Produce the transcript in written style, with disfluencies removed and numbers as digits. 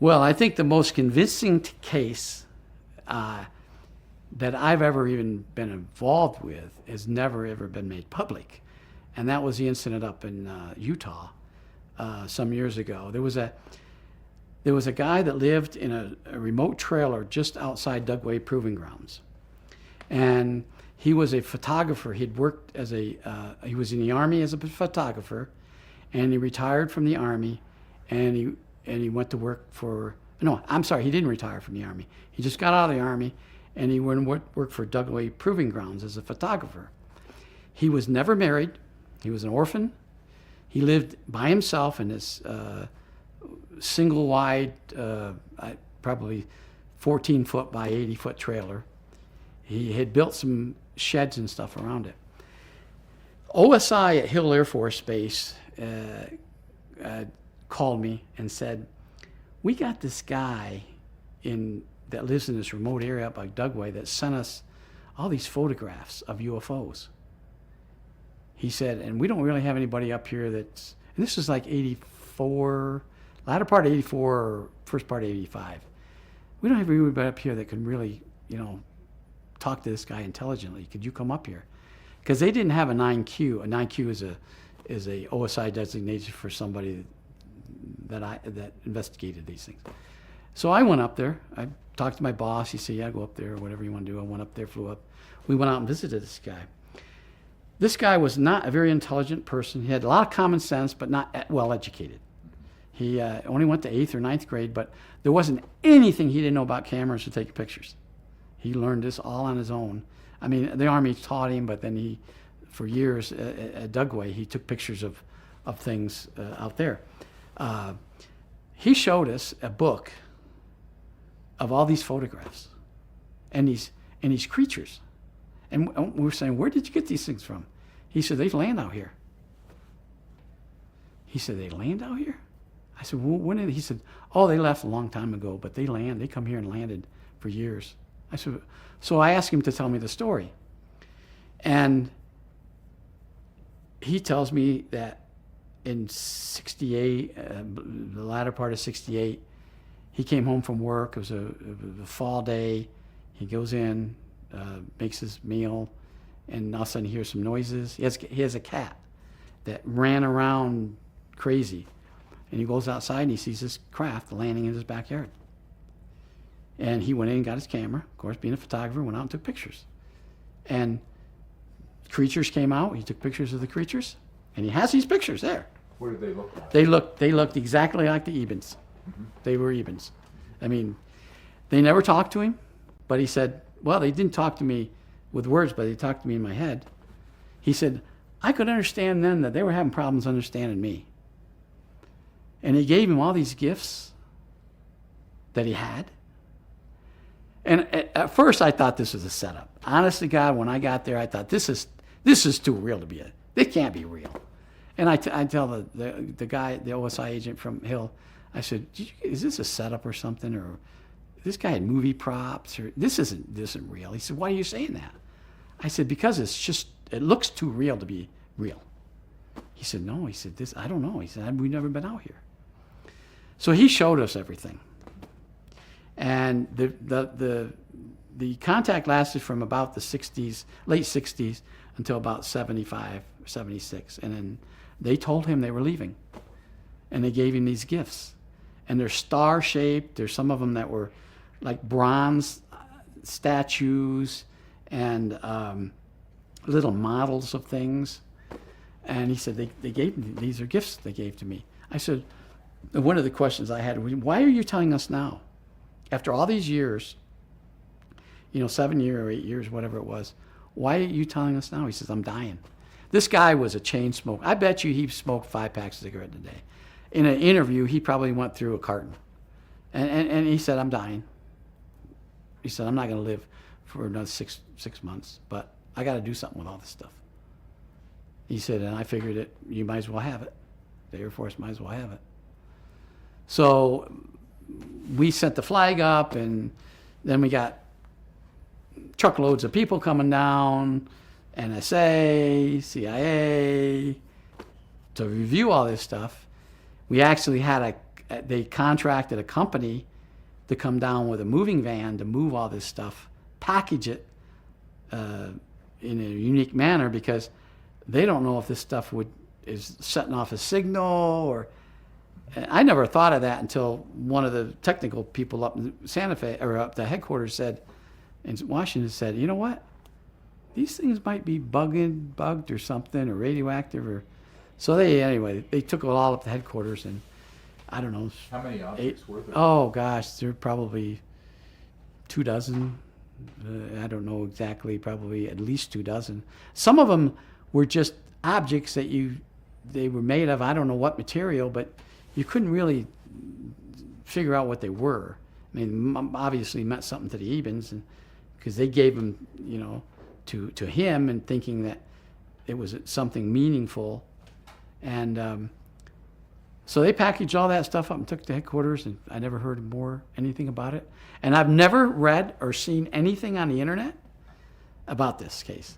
Well, I think the most convincing case that I've ever even been involved with has never ever been made public, and that was the incident up in Utah some years ago. There was a guy that lived in a remote trailer just outside Dugway Proving Grounds, and he was a photographer. He'd worked as he was in the Army as a photographer, and he retired from the Army, and he went to work for, no, I'm sorry, he didn't retire from the Army. He just got out of the Army, and he went and worked for Dugway Proving Grounds as a photographer. He was never married. He was an orphan. He lived by himself in this single wide, probably 14-foot by 80-foot trailer. He had built some sheds and stuff around it. OSI at Hill Air Force Base called me and said, we got this guy that lives in this remote area up by Dugway that sent us all these photographs of UFOs. He said, and we don't really have anybody up here that's, and this is like 84, latter part of 84 or first part of 85. We don't have anybody up here that can really, talk to this guy intelligently. Could you come up here? Because they didn't have a 9Q. A 9Q is a OSI designation for somebody that investigated these things. So I went up there. I talked to my boss. He said, yeah, go up there, whatever you want to do. I went up there, flew up. We went out and visited this guy. This guy was not a very intelligent person. He had a lot of common sense, but not well educated. He only went to 8th or 9th grade, but there wasn't anything he didn't know about cameras to take pictures. He learned this all on his own. I mean, the Army taught him, but then he, for years at Dugway, he took pictures of things out there. He showed us a book of all these photographs and these creatures. And we were saying, where did you get these things from? He said, they land out here. He said, they land out here? I said, well, when did he said, oh, they left a long time ago, but they come here and landed for years. I said, so I asked him to tell me the story. And he tells me that in 68, the latter part of 68, he came home from work. It was a fall day. He goes in, makes his meal, and all of a sudden he hears some noises. He has a cat that ran around crazy. And he goes outside and he sees this craft landing in his backyard. And he went in and got his camera. Of course, being a photographer, went out and took pictures. And creatures came out. He took pictures of the creatures. And he has these pictures there. What did they look like? They looked exactly like the Ebens. Mm-hmm. They were Ebens. I mean, they never talked to him. But he said, well, they didn't talk to me with words, but they talked to me in my head. He said, I could understand then that they were having problems understanding me. And he gave him all these gifts that he had. And at first I thought this was a setup. Honest to God, when I got there, I thought this is too real to be this can't be real. And I tell the guy, the OSI agent from Hill, I said, is this a setup or something? Or this guy had movie props? Or this isn't real. He said, why are you saying that? I said, because it looks too real to be real. He said, no. He said, I don't know. He said, we've never been out here. So he showed us everything. And the contact lasted from about the 60s, late 60s, until about 75, 76. And then they told him they were leaving. And they gave him these gifts. And they're star-shaped. There's some of them that were like bronze statues and little models of things. And he said, they gave me, these are gifts they gave to me. I said, one of the questions I had was, why are you telling us now? After all these years, 7 years or 8 years, whatever it was, why are you telling us now? He says, I'm dying. This guy was a chain smoker. I bet you he smoked 5 packs of cigarettes a day. In an interview, he probably went through a carton. And he said, I'm dying. He said, I'm not going to live for another six months, but I got to do something with all this stuff. He said, and I figured it, you might as well have it. The Air Force might as well have it. So we sent the flag up, and then we got truckloads of people coming down, NSA, CIA, to review all this stuff. We actually had they contracted a company to come down with a moving van to move all this stuff, package it in a unique manner, because they don't know if this stuff is setting off a signal or. I never thought of that until one of the technical people up in Santa Fe, or up the headquarters, said, in Washington, said, you know what? These things might be bugged or something, or radioactive, or. So they took it all up to headquarters, and I don't know. How many objects were there? Oh gosh, there were probably 24. I don't know exactly, probably at least 24. Some of them were just objects that they were made of, I don't know what material, but you couldn't really figure out what they were. I mean, obviously meant something to the Ebens, and because they gave them, to him, and thinking that it was something meaningful. And so they packaged all that stuff up and took it to headquarters, and I never heard anything about it. And I've never read or seen anything on the internet about this case.